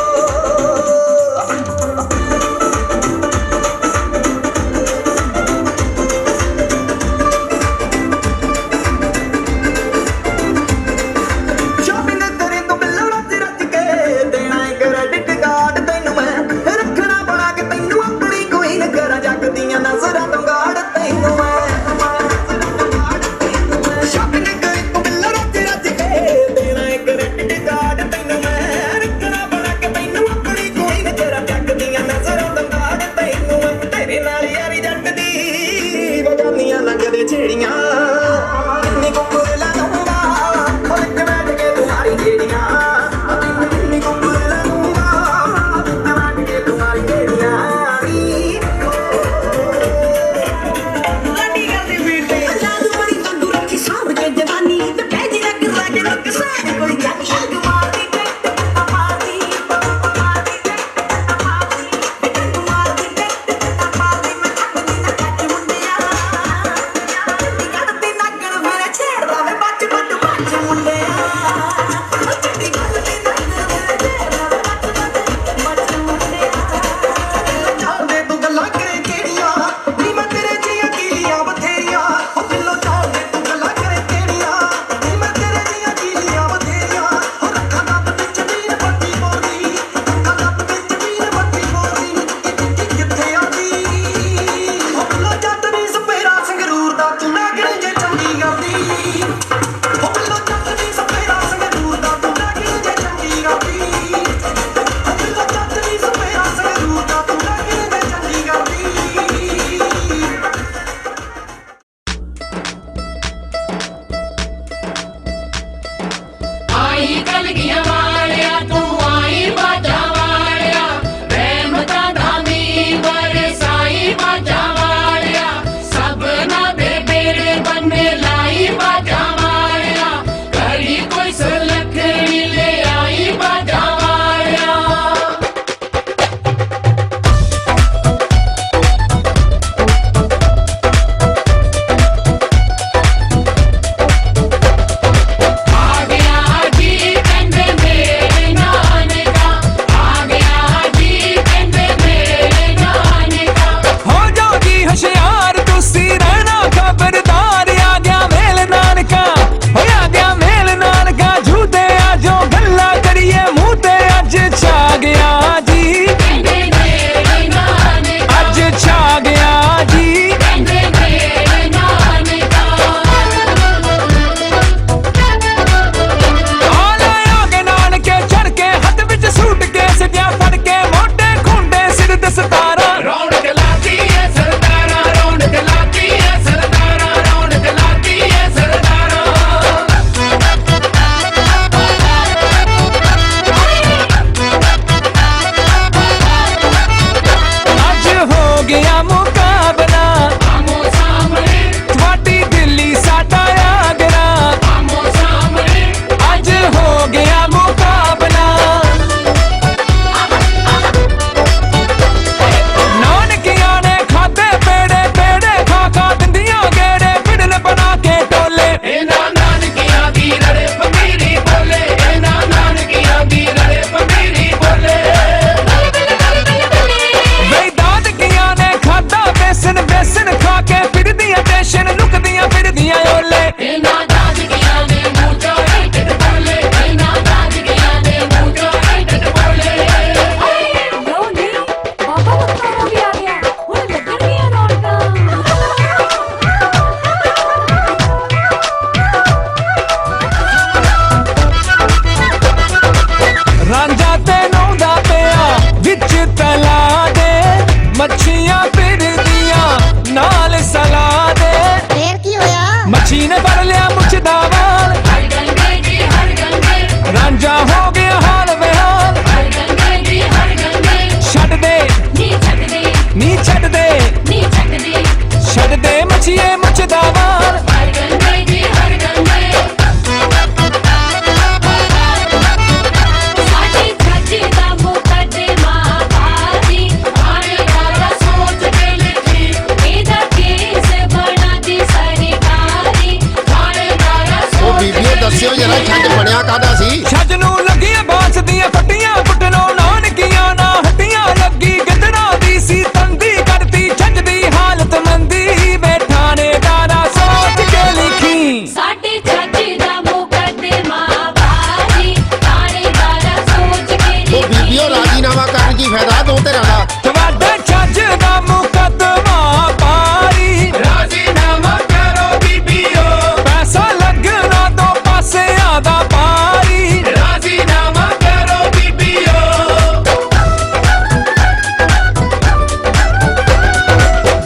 ਕੀ ਫਾਇਦਾ ਦੋ ਧਿਰਾਂ ਦਾ ਤੁਹਾਡੇ ਛੱਜ ਦਾ ਮੁਕੱਦਮਾ ਪਾਰੀ ਰਾਜ਼ੀਨਾਮਾ ਕਰੋ ਬੀਬੀਓ ਪੈਸਾ ਲੱਗਣਾ ਦੋ ਪਾਸਿਆਂ ਦਾ ਪਾਰੀ ਰਾਜ਼ੀਨਾਮਾ ਕਰੋ ਬੀਬੀਓ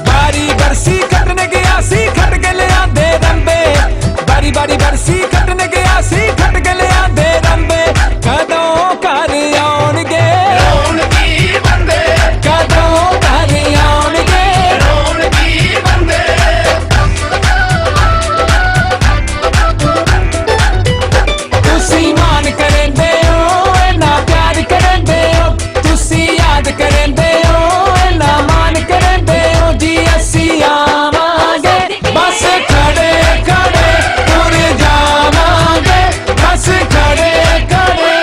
ਬਾਰੀ ਬਰਸੀ ਕੱਟਣ ਗਿਆ ਸੀ ਖੱਟ ਕੇ ਲਿਆਂਦੇ ਰੰਬੇ ਬਾਰੀ ਬਾਰੀ ਬਰਸੀ ਕੱਟਣ ਗਿਆ ਸੀ ਖੱਟ ਕੇ ਲਿਆਂਦੇ ਰੰਬੇ ਕਦੋਂ ਘਰ ਆਉਣਗੇ ਰੌਣਕੀ ਬੰਦੇ ਕਦੋਂ ਘਰ ਆਉਣਗੇ ਰੌਣਕੀ ਬੰਦੇ ਤੁਸੀਂ ਮਾਨ ਕਰਦੇ ਹੋ ਇੰਨਾ ਪਿਆਰ ਕਰਦੇ ਹੋ ਤੁਸੀਂ ਯਾਦ ਕਰਦੇ ਹੋ ਇੰਨਾ ਮਾਨ ਕਰਦੇ ਹੋ ਜੀ ਅਸੀਂ ਆਵਾਂਗੇ ਬਸ ਖੜੇ ਖੜੇ ਤੁਰ ਜਾਵਾਂਗੇ ਬਸ ਖੜੇ ਖੜੇ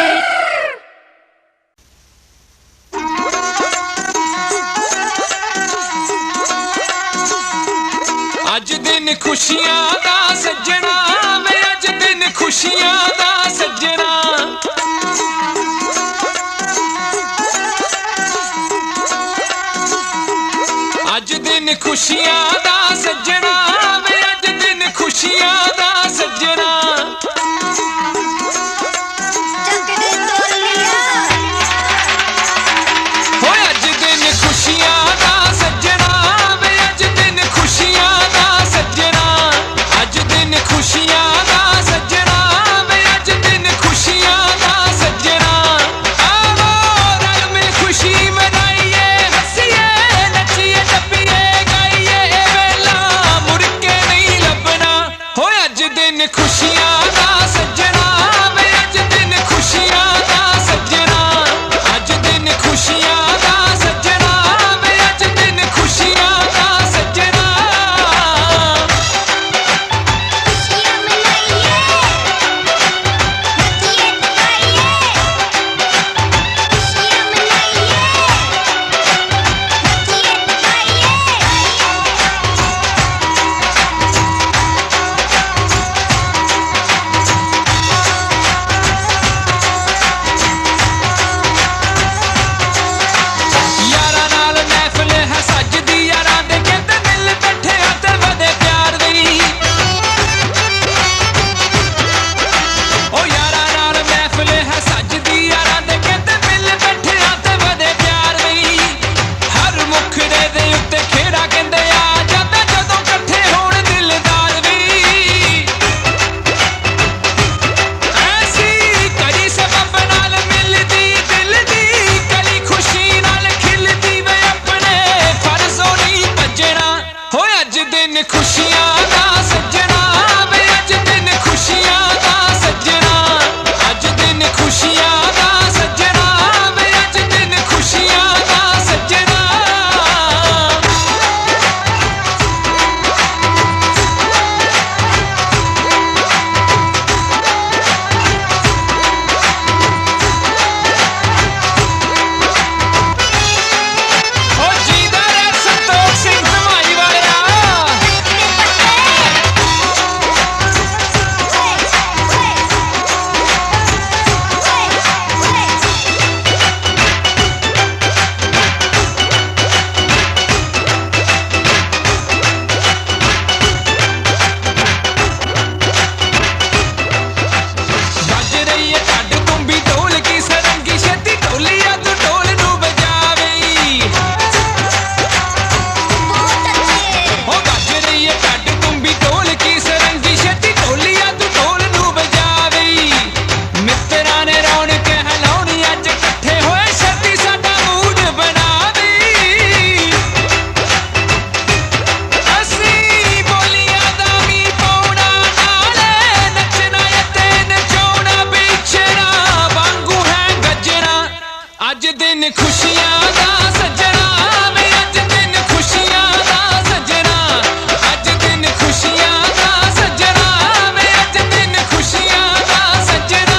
ਅੱਜ ਦਿਨ ਖੁਸ਼ੀਆਂ ਦਾ ਸੱਜਣਾ ਵੇ ਅੱਜ ਦਿਨ ਖੁਸ਼ੀਆਂ ਦਾ ਸੱਜਣਾ ਅੱਜ ਦਿਨ ਖੁਸ਼ੀਆਂ ਦਾ ਸੱਜਣਾ ਵੇ ਅੱਜ ਦਿਨ ਖੁਸ਼ੀਆਂ ਦਾ ਸੱਜਣਾ ਹੋਏ ਅੱਜ ਦਿਨ ਖੁਸ਼ੀਆਂ ਦਾ ਸੱਜਣਾ ਵੇ ਅੱਜ ਦਿਨ ਖੁਸ਼ੀਆਂ ਦਾ ਸੱਜਣਾ ਅੱਜ ਦਿਨ ਖੁਸ਼ੀਆਂ ਦਾ ਸੱਜਣਾ ਵੇ ਅੱਜ ਦਿਨ ਖੁਸ਼ੀਆਂ ਦਾ ਸੱਜਣਾ ਆਵੋ ਰਲ ਮਿਲ ਖੁਸ਼ੀ ਮਨਾਈਏ ਹੱਸੀਏ ਨੱਚੀਏ ਟੱਪੀਏ ਗਾਈਏ ਇਹ ਵੇਲਾ ਮੁੜ ਕੇ ਨਹੀਂ ਲੱਭਣਾ ਹੋਏ ਅੱਜ ਦਿਨ ਖੁਸ਼ੀਆਂ ਦਾ ਸੱਜਣਾ ਵੇ ਅੱਜ ਦਿਨ ਖੁਸ਼ੀਆਂ ਦਾ ਸੱਜਣਾ ਅੱਜ ਦਿਨ ਖੁਸ਼ੀਆਂ ਦਾ ਸੱਜਣਾ ਵੇ ਅੱਜ ਦਿਨ ਖੁਸ਼ੀਆਂ ਦਾ ਸੱਜਣਾ ਯਾਰਾਂ ਨਾਲ ਮਹਿਫਿਲ ਹੈ ਸੱਜਦੀ ਯਾਰਾਂ ਦੇ ਕਹਿੰਦੇ ਮਿਲ ਬੈਠਿਆਂ ਤੇ ਵਧੇ ਪਿਆਰ ਦੀ ਓ ਯਾਰਾਂ ਨਾਲ ਮਹਿਫਿਲ ਹੈ ਸੱਜਦੀ ਯਾਰਾਂ ਦੇ ਕਹਿੰਦੇ ਮਿਲ ਬੈਠਿਆਂ ਤੇ ਵਧੇ ਪਿਆਰ ਦੀ ਹਰ ਮੁਖੜੇ ਦੇ ਉੱਤੇ ਖੇੜਾ ਕਹਿੰਦੇ ਆ ਜਾਂਦਾ ਜਦੋਂ ਇਕੱਠੇ ਹੋਣ ਦਿਲਦਾਰ ਵੀ ਐਸੀ ਕੜੀ ਸਬਬ ਨਾਲ ਮਿਲਦੀ ਦਿਲ ਦੀ ਕਲੀ ਖੁਸ਼ੀ ਨਾਲ ਖਿਲਦੀ ਵੇ ਆਪਣੇ ਫਰਜ਼ੋਂ ਨਹੀਂ ਭੱਜਣਾ ਹੋਏ ਅੱਜ ਦਿਨ ਖੁਸ਼ੀਆਂ ਦਾ ਸੱਜਣਾ ਵੇ ਅੱਜ ਦਿਨ ਖੁਸ਼ੀਆਂ ਦਾ ਸੱਜਣਾ ਅੱਜ ਦਿਨ ਖੁਸ਼ੀਆਂ ਦਾ ਸੱਜਣਾ ਵੇ ਅੱਜ ਦਿਨ ਖੁਸ਼ੀਆਂ ਦਾ ਸੱਜਣਾ ਓ ਜੀਦਾ ਰਹਿ ਸੰਤੋਖ ਸਿੰਘ ਧਮਾਈ ਵਾਲਿਆ ਵੱਜ ਰਹੀ ਏ ਢੱਡ ਤੁੰਬੀ ਢੋਲ ਕੀ ਸਰੰਗੀ ਛੇਤੀ ਢੋਲੀਆ ਤੂੰ ਢੋਲ ਨੂੰ ਵਜਾਵੀਂ ਓ ਵੱਜ ਰਹੀ ਏ ਢੱਡ ਤੁੰਬੀ ਢੋਲ ਕੀ ਸਰੰਗੀ ਛੇਤੀ ਢੋਲੀਆ ਤੂੰ ਢੋਲ ਨੂੰ ਵਜਾਵੀਂ ਮਿੱਤਰਾਂ ਨੇ ਰੌਣਕ ਹਲਾਉਣੀ ਅੱਜ ਇਕੱਠੇ ਹੋਏ ਛੇਤੀ ਸਾਡਾ ਮੂਡ ਬਣਾਵੀਂ ਅਸੀਂ ਬੋਲੀਆਂ ਦਾ ਵੀ ਪਾਉਣਾ ਨਾਲੇ ਨੱਚਣਾ ਅਤੇ ਨਚਾਉਣਾ ਵਿਛੜਾ ਵਾਂਗੂ ਹੈ ਗੱਜਣਾ ਅੱਜ ਦਿਨ ਖੁਸ਼ੀਆਂ ਦਾ ਸੱਜਣਾ ਵੇ ਅੱਜ ਦਿਨ ਖੁਸ਼ੀਆਂ ਦਾ ਸੱਜਣਾ ਅੱਜ ਦਿਨ ਖੁਸ਼ੀਆਂ ਦਾ ਸੱਜਣਾ ਵੇ ਅੱਜ ਦਿਨ ਖੁਸ਼ੀਆਂ ਦਾ ਸੱਜਣਾ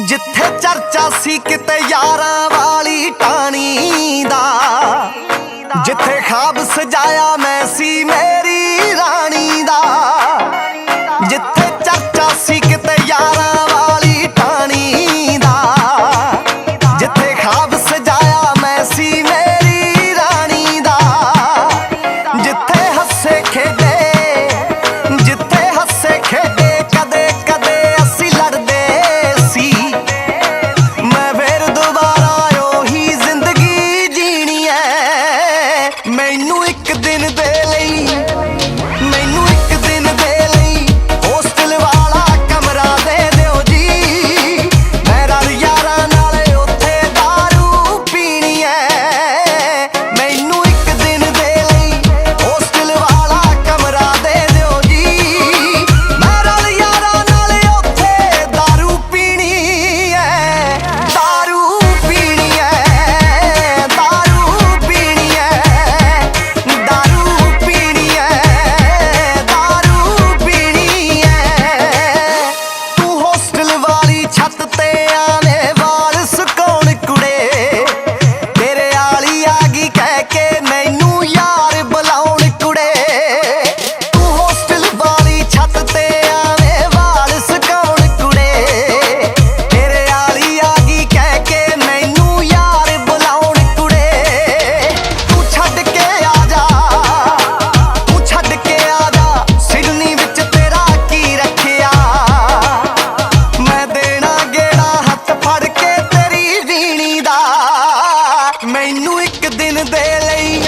ਜਿੱਥੇ ਚਰਚਾ ਸੀ ਕਿਤੇ ਯਾਰਾਂ ਵਾਲੀ ਟਾਣੀ ਦਾ, ਜਿੱਥੇ ਖਾਬ ਸਜਾਇਆ ਮੈਂ ਸੀ ਮੇਰੀ ਰਾਣੀ ਦਾ, ਜਿੱਥੇ ਚਰਚਾ ਸੀ ਕਿਤੇ ਯਾਰਾਂ ਵਾਲੀ ਟਾਣੀ ਦਾ, ਜਿੱਥੇ ਖਾਬ ਸਜਾਇਆ ਮੈਂ ਸੀ ਮੇਰੀ ਰਾਣੀ ਦਾ, ਜਿੱਥੇ ਹੱਸੇ ਖੇਡੇ, ਜਿੱਥੇ ਹੱਸੇ ਖੇਡੇ ਕਦੇ ਕਦੇ ਅਸੀਂ ਲੜਦੇ ਸੀ, ਮੈਂ ਫੇਰ ਦੁਬਾਰਾ ਉਹੀ ਜ਼ਿੰਦਗੀ ਜੀਣੀ ਐ। ਮੈਨੂੰ ਇੱਕ ਦਿਨ ਦੇ ਲਈ, ਮੈਨੂੰ ਇੱਕ ਦਿਨ ਦੇ ਲਈ ਹੋਸਟਲ ਵਾਲਾ ਕਮਰਾ ਦੇ ਦਿਓ ਜੀ, ਮੈਂ ਰਲ ਯਾਰਾਂ ਨਾਲ ਉੱਥੇ ਦਾਰੂ ਪੀਣੀ ਐ। ਮੈਨੂੰ ਇੱਕ ਦਿਨ ਦੇ ਲਈ ਹੋਸਟਲ ਵਾਲਾ ਕਮਰਾ ਦੇ ਦਿਓ ਜੀ, ਮੈਂ ਰਲ ਯਾਰਾਂ ਨਾਲ ਉੱਥੇ ਦਾਰੂ ਪੀਣੀ ਐ, ਦਾਰੂ ਪੀਣੀ ਐ, ਦਾਰੂ ਪੀਣੀ ਐ, ਦਾਰੂ ਪੀਣੀ ਐ, ਦਾਰੂ ਪੀਣੀ ਐ। ਤੂੰ ਹੋਸਟਲ ਵਾਲੀ ਛੱਤ ਤੇ ਆਵੇਂ ਵਾਲ ਸੁਕਾਉਣ ਕੁੜੇ, ਤੇਰੇ ਆਲੀ ਆ ਗਈ ਕਹਿ ਕੇ ਮੈਨੂੰ ਯਾਰ ਬੁਲਾਉਣ ਕੁੜੇ। ਤੂੰ ਹੋਸਟਲ ਵਾਲੀ ਛੱਤ ਤੇ ਆਵੇਂ ਵਾਲ ਸੁਕਾਉਣ ਕੁੜੇ, ਤੇਰੇ ਆਲੀ ਆ ਗਈ ਕਹਿ ਕੇ ਮੈਨੂੰ ਯਾਰ ਬੁਲਾਉਣ ਕੁੜੇ। ਤੂੰ ਛੱਡ ਕੇ ਆ ਜਾ, ਤੂੰ ਛੱਡ ਕੇ ਆ ਜਾ, ਸਿਡਨੀ ਵਿੱਚ ਤੇਰਾ ਕੀ ਰੱਖਿਆ, ਮੈਂ ਦੇਣਾ ਗੇੜਾ ਹੱਥ ਫੜ ਕੇ ਤੇਰੀ ਵੀਣੀ ਦਾ। ਮੈਨੂੰ ਇੱਕ ਦਿਨ ਦੇ ਲਈ,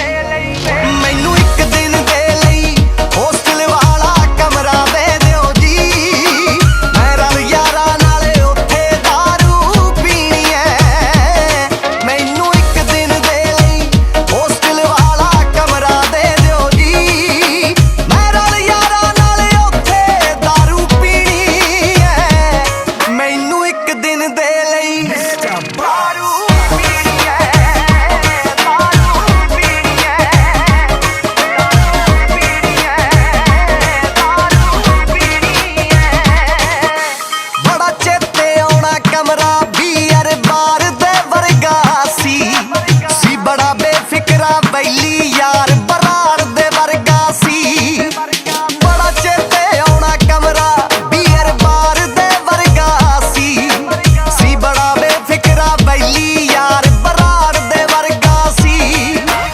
ਮੈਨੂੰ ਇੱਕ ਦਿਨ ਦੇ ਲਈ ਹੋਸਟਲ ਵਾਲਾ ਕਮਰਾ ਦੇ ਦਿਓ ਜੀ, ਮੈਂ ਰਲ ਯਾਰਾਂ ਨਾਲ ਉੱਥੇ ਦਾਰੂ ਪੀਣੀ ਐ। ਮੈਨੂੰ ਇੱਕ ਦਿਨ ਦੇ ਲਈ ਹੋਸਟਲ ਵਾਲਾ ਕਮਰਾ ਦੇ ਦਿਓ ਜੀ, ਮੈਂ ਰਲ ਯਾਰਾਂ ਨਾਲ ਉੱਥੇ ਦਾਰੂ ਪੀਣੀ ਐ। ਮੈਨੂੰ ਇੱਕ ਦਿਨ ਦੇ ਲਈ ਦਾਰੂ ਪੀਣੀ ਐ, ਦਾਰੂ ਪੀਣੀ ਐ, ਦਾਰੂ ਪੀਣੀ ਐ, ਦਾਰੂ ਪੀਣੀ ਐ। ਬੜਾ ਚੇਤੇ ਆਉਣਾ ਕਮਰਾ ਬੀਅਰ ਬਾਰ ਦੇ ਵਰਗਾ ਸੀ ਬੜਾ ਬੇਫਿਕਰਾ ਬੈਲੀ ਯਾਰ ਬਰਾੜ ਦੇ ਵਰਗਾ ਸੀ। ਬੜਾ ਚੇਤੇ ਆਉਣਾ ਕਮਰਾ ਬੀਅਰ ਬਾਰ ਦੇ ਵਰਗਾ ਸੀ ਬੜਾ ਬੇਫਿਕਰਾ ਬੈਲੀ ਯਾਰ ਬਰਾੜ ਦੇ ਵਰਗਾ ਸੀ।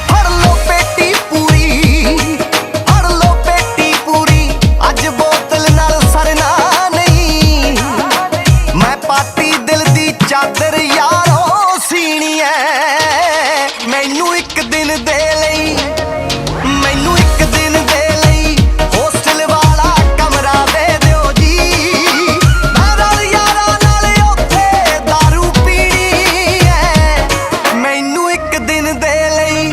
ਫੜ ਲੋ ਪੇਟੀ ਪੂਰੀ, ਫੜ ਲੋ ਪੇਟੀ ਪੂਰੀ, ਅੱਜ ਬੋਤਲ ਨਾਲ ਸਰਨਾ ਨਹੀਂ, ਮੈਂ ਪਾਤੀ ਦਿਲ ਦੀ ਚਾਦਰ ਯਾਰੋ ਸੀਣੀ ਐ। ਮੈਨੂੰ ਇੱਕ ਦਿਨ ਦੇ ਲਈ, ਮੈਨੂੰ ਇੱਕ ਦਿਨ ਦੇ ਲਈ ਹੋਸਟਲ ਵਾਲਾ ਕਮਰਾ ਦੇ ਦਿਓ ਜੀ, ਮੈਂ ਰਲ ਯਾਰਾਂ ਨਾਲ ਉੱਥੇ ਦਾਰੂ ਪੀਣੀ ਐ। ਮੈਨੂੰ ਇੱਕ ਦਿਨ ਦੇ ਲਈ।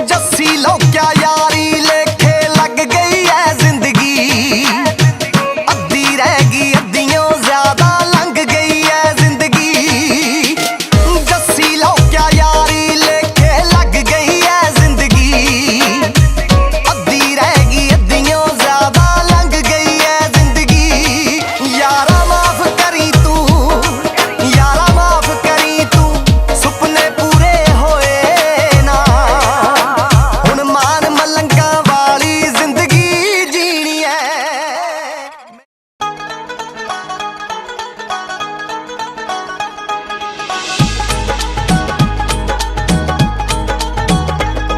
ਜੱਸੀ ਲੋਕਿਆ ਯਾਰੀ ਲੇਖੇ ਲੱਗ ਗਈ ਐ ਜ਼ਿੰਦਗੀ, ਅੱਧੀ ਰਹਿ ਗਈ ਅੱਧੀਓਂ ਜ਼ਿਆਦਾ ਲੰਘ ਗਈ ਐ ਜ਼ਿੰਦਗੀ। ਜੱਸੀ ਲੋਕਿਆ ਯਾਰੀ ਲੇਖੇ ਲੱਗ ਗਈ ਐ ਜ਼ਿੰਦਗੀ, ਅੱਧੀ ਰਹਿ ਗਈ ਅੱਧੀਓਂ ਜ਼ਿਆਦਾ ਲੰਘ ਗਈ ਐ ਜ਼ਿੰਦਗੀ। ਯਾਰਾ ਮਾਫ ਕਰੀ ਤੂੰ, ਯਾਰਾ ਮਾਫ ਕਰੀ ਤੂੰ, ਸੁਪਨੇ ਪੂਰੇ ਹੋਏ ਨਾ, ਹੁਣ ਮਾਨ ਮਲੰਗਾਂ ਵਾਲੀ ਜ਼ਿੰਦਗੀ ਜੀਣੀ ਐ।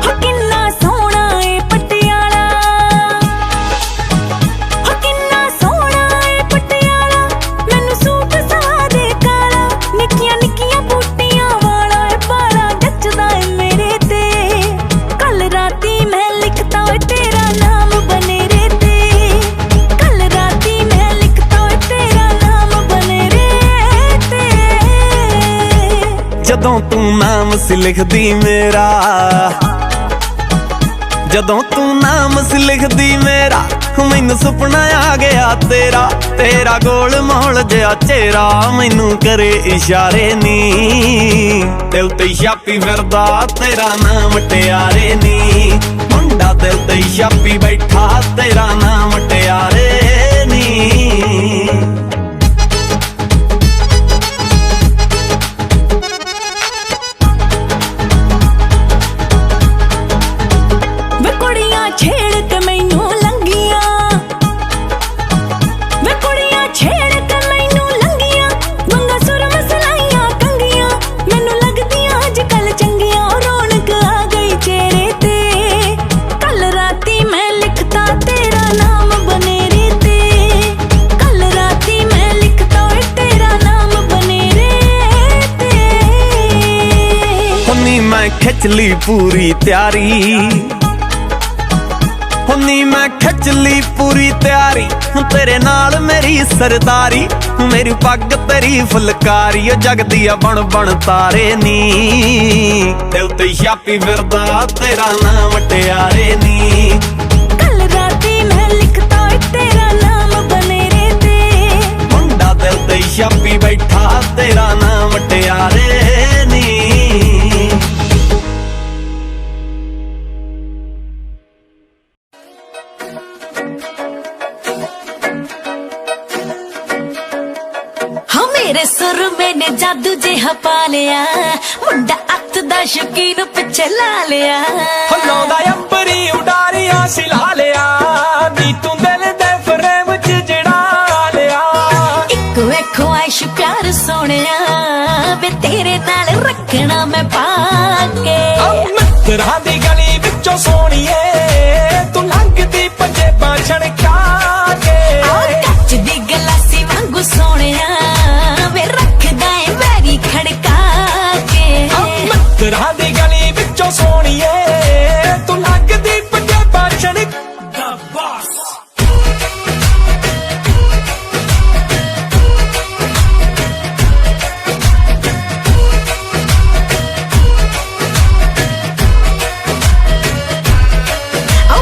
ਹੋ ਕਿੰਨਾ ਸੋਹਣਾ ਏ ਪਟਿਆਲਾ, ਹੋ ਕਿੰਨਾ ਸੋਹਣਾ ਏ ਪਟਿਆਲਾ, ਮੈਨੂੰ ਸੂਟ ਸਵਾ ਦੇ ਕਾਲਾ, ਨਿੱਕੀਆਂ ਨਿੱਕੀਆਂ ਬੂਟੀਆਂ ਵਾਲਾ ਏ ਬਾਲਾ ਜੱਚਦਾ ਏ ਮੇਰੇ ਤੇ। ਕੱਲ ਰਾਤੀ ਮੈਂ ਲਿਖਤਾ ਓਏ ਤੇਰਾ ਨਾਮ ਬਨੇਰੇ ਤੇ, ਕੱਲ ਰਾਤੀ ਮੈਂ ਲਿਖਤਾ ਓਏ ਤੇਰਾ ਨਾਮ ਬਨੇਰੇ ਤੇ। ਜਦੋਂ ਤੂੰ ਨਾਮ ਸੀ ਲਿਖਦੀ ਮੇਰਾ, ਜਦੋਂ ਤੂੰ ਨਾਮ ਸੀ ਲਿਖਦੀ ਮੇਰਾ, ਮੈਨੂੰ ਸੁਪਨਾ ਆ ਗਿਆ ਤੇਰਾ, ਤੇਰਾ ਗੋਲ ਮੋਲ ਜਿਹਾ ਚਿਹਰਾ ਮੈਨੂੰ ਕਰੇ ਇਸ਼ਾਰੇ ਨੀ, ਦਿਲ ਤੇ ਛਾਪੀ ਫਿਰਦਾ ਤੇਰਾ ਨਾਮ ਮਟਿਆਰੇ ਨੀ, ਮੁੰਡਾ ਦਿਲ ਤੇ ਛਾਪੀ ਬੈਠਾ ਤੇਰਾ ਨਾਮ ਮਟਿਆਰੇ ਨੀ। ਵੇ ਕੁੜੀਆਂ ਛੇੜ ਕੇ ਮੈਨੂੰ ਲੰਗੀਆਂ, ਵੇ ਕੁੜੀਆਂ ਛੇੜ ਕੇ ਮੈਨੂੰ ਲੰਗੀਆਂ, ਵੰਗਾ ਸੁਰ ਮਸਲਾਈਆਂ ਕੰਗੀਆਂ, ਮੈਨੂੰ ਲੱਗਦੀਆਂ ਅੱਜ ਕੱਲ ਚੰਗੀਆਂ, ਰੌਣਕ ਆ ਗਈ ਚਿਹਰੇ ਤੇ, ਕੱਲ ਰਾਤੀ ਮੈਂ ਲਿਖਤਾ ਤੇਰਾ ਨਾਮ ਬਨੇਰੇ ਤੇ, ਕੱਲ ਰਾਤੀ ਮੈਂ ਲਿਖਤਾ ਓਏ ਤੇਰਾ ਨਾਮ ਬਨੇਰੇ ਤੇ। ਹੁੰਨੀ ਮੈਂ ਖਿੱਚ ਲਈ ਪੂਰੀ ਤਿਆਰੀ, ਹੁੰਨੀ ਮੈਂ ਖਿੱਚ ਲਈ ਪੂਰੀ ਤਿਆਰੀ, ਤੇਰੇ ਨਾਲ ਮੇਰੀ ਸਰਦਾਰੀ, ਮੇਰੀ ਪੱਗ ਤੇਰੀ ਫੁਲਕਾਰੀ, ਉਹ ਜਗਦੀ ਆ ਬਣ ਬਣ ਤਾਰੇ ਨੀ, ਦਿਲ ਤੇ ਛਾਪੀ ਫਿਰਦਾ ਤੇਰਾ ਨਾਮ ਮਟਿਆਰੇ ਨੀ। ਕੱਲ ਰਾਤੀ ਮੈਂ ਲਿਖਤਾ ਓਏ ਤੇਰਾ ਨਾਮ ਬਨੇਰੇ ਤੇ, ਮੁੰਡਾ ਦਿਲ ਤੇ ਛਾਪੀ ਬੈਠਾ ਤੇਰਾ ਨਾਮ ਮਟਿਆਰੇ ਨੀ। ਹਾਂ ਮੇਰੇ ਸੁਰਮੇ ਨੇ ਜਾਦੂ ਜਿਹਾ ਪਾ ਲਿਆ, ਮੁੰਡਾ ਅੱਤ ਦਾ ਸ਼ੌਕੀਨ ਪਿੱਛੇ ਲਾ ਲਿਆ, ਹਲਾਉਂਦਾ ਅੰਬਰੀ ਉਡਾਰੀਆਂ ਸਿਲਾ ਲਿਆ, ਨੀ ਤੂੰ ਦਿਲ ਦੇ ਫਰੇਮ 'ਚ ਜੜਾ ਲਿਆ। ਇੱਕ ਵੇਖੋ ਆਇਸ਼ ਪਿਆਰ ਸੋਹਣਿਆ, ਵੇ ਤੇਰੇ ਨਾਲ ਰੱਖਣਾ ਮੈਂ ਪਾ ਕੇ। ਮਿੱਤਰਾਂ ਦੀ ਗਲੀ ਵਿੱਚੋਂ ਸੋਹਣੀਏ, ਤੂੰ ਲੰਘਦੀ ਪੰਜੇਬਾਂ ਛਣਕਾ ਕੇ। ਕੱਚ ਦੀ ਗਲਾਸੀ ਵਾਂਗੂ ਸੋਹਣਿਆ, ਵੇ ਰੱਖਦਾ ਏ ਵੈਰੀ ਖੜਕਾ ਕੇ। ਮਿੱਤਰਾਂ ਦੀ ਗਲੀ ਵਿੱਚੋਂ ਸੋਹਣੀਏ, ਤੂੰ ਲੰਘਦੀ ਪੰਜੇਬਾਂ ਛਣਕਾ ਬਾਸ।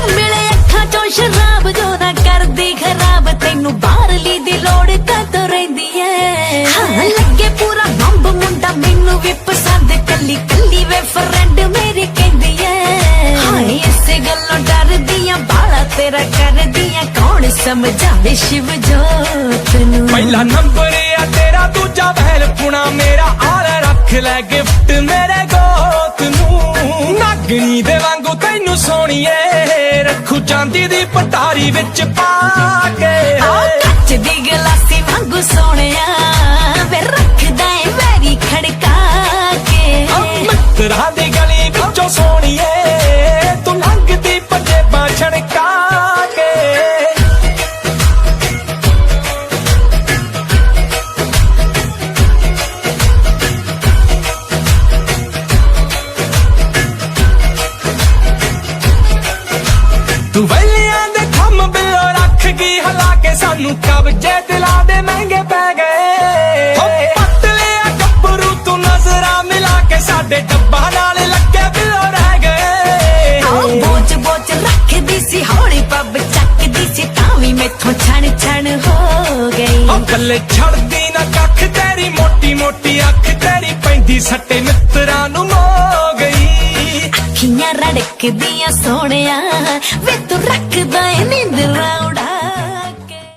ਮਿਲੇ ਅੱਖਾਂ ਚੋਂ ਸ਼ਰਾਬ ਜੋ ਨਾ ਕਰਦੀ ਖਰਾਬ, ਤੈਨੂੰ ਬਾਹਰਲੀ ਦੀ ਲੋੜ ਕਦੋਂ ਰਹਿੰਦੀ ਐ। ਹਾਂ ਲੱਗੇ ਪੂਰਾ ਬੰਬ ਮੁੰਡਾ ਮੈਨੂੰ ਵੀ ਪਸੰਦ, ਕੱਲੀ ਕੱਲੀ ਵੇ ਫਰੈਂਡ ਮੇਰੀ ਕਹਿੰਦੀ ਐ। ਹਾਏ ਇਸੇ ਗੱਲੋਂ ਡਰਦੀ ਆਂ ਬਾਲਾ ਤੇਰਾ ਕਰਦੀ ਆਂ, ਕੌਣ ਸਮਝਾਵੇ ਸ਼ਿਵ ਜੋਤ ਨੂੰ। ਪਹਿਲਾ ਨੰਬਰ ਆ ਤੇਰਾ, ਦੂਜਾ ਵਹਿਲ ਪੁਣਾ ਮੇਰਾ, ਆਲ ਰੱਖ ਲੈ ਗਿਫਟ ਮੇਰੇ ਗੋਤ ਨੂੰ। ਨਾਗਣੀ ਦੇ ਵਾਂਗੂ ਤੈਨੂੰ ਸੋਹਣੀਏ, ਰੱਖੂ ਚਾਂਦੀ ਦੀ ਪਟਾਰੀ ਵਿੱਚ ਪਾ ਕੇ। ਕੱਚ ਦੀ ਗਲਾਸੀ ਵਾਂਗੂ ਸੋਹਣਿਆ, ਵੇ ਰੱਖਦਾ ਏ ਵੈਰੀ ਖੜਕਾ ਕੇ। ਮਿੱਤਰਾਂ ਦੀ ਗਲੀ ਵਿੱਚੋਂ ਸੋਹਣੀਏ, ਤੂੰ ਲੰਘਦੀ ਪੰਜੇਬਾਂ ਛਣਕਾ ਕੇ। ਤੂੰ ਵੈਲੀਆਂ ਦੇ ਖੰਮ ਬਿੱਲੋ ਰੱਖ ਗਈ ਹਲਾ ਕੇ, ਸਾਨੂੰ ਕਬਜੇ ਦਿਲਾਂ ਦੇ ਮਹਿੰਗੇ ਪੈ ਗਏ। ਪੱਟ ਲਿਆ ਗੱਭਰੂ ਤੂੰ ਨਜ਼ਰਾਂ ਮਿਲਾ ਕੇ, ਸਾਡੇ ਡੱਬਾ ਨਾਲ ਲੱਗੇ ਬਿੱਲੋ ਰਹਿ ਗਏ। ਬੋਚ ਬੋਚ ਰੱਖਦੀ ਸੀ ਹੌਲੀ ਪੱਬ ਚੱਕਦੀ ਸੀ, ਤਾਂ ਵੀ ਮੈਥੋਂ ਛਣ ਛਣ ਹੋ ਗਈ। ਕੱਲੇ ਛੜਦੀ ਨਾ ਕੱਖ ਤੇਰੀ ਮੋਟੀ ਮੋਟੀ ਅੱਖ, ਤੇਰੀ ਪੈਂਦੀ ਸੱਟੇ ਮਿੱਤਰਾਂ ਨੂੰ ਮੋ ਗਈ। ਅੱਖੀਆਂ ਰੜਕਦੀਆਂ ਸੋਹਣਿਆ, ਵੇ ਤੂੰ ਰੱਖਦਾ ਏ ਨੀਂਦਰਾਂ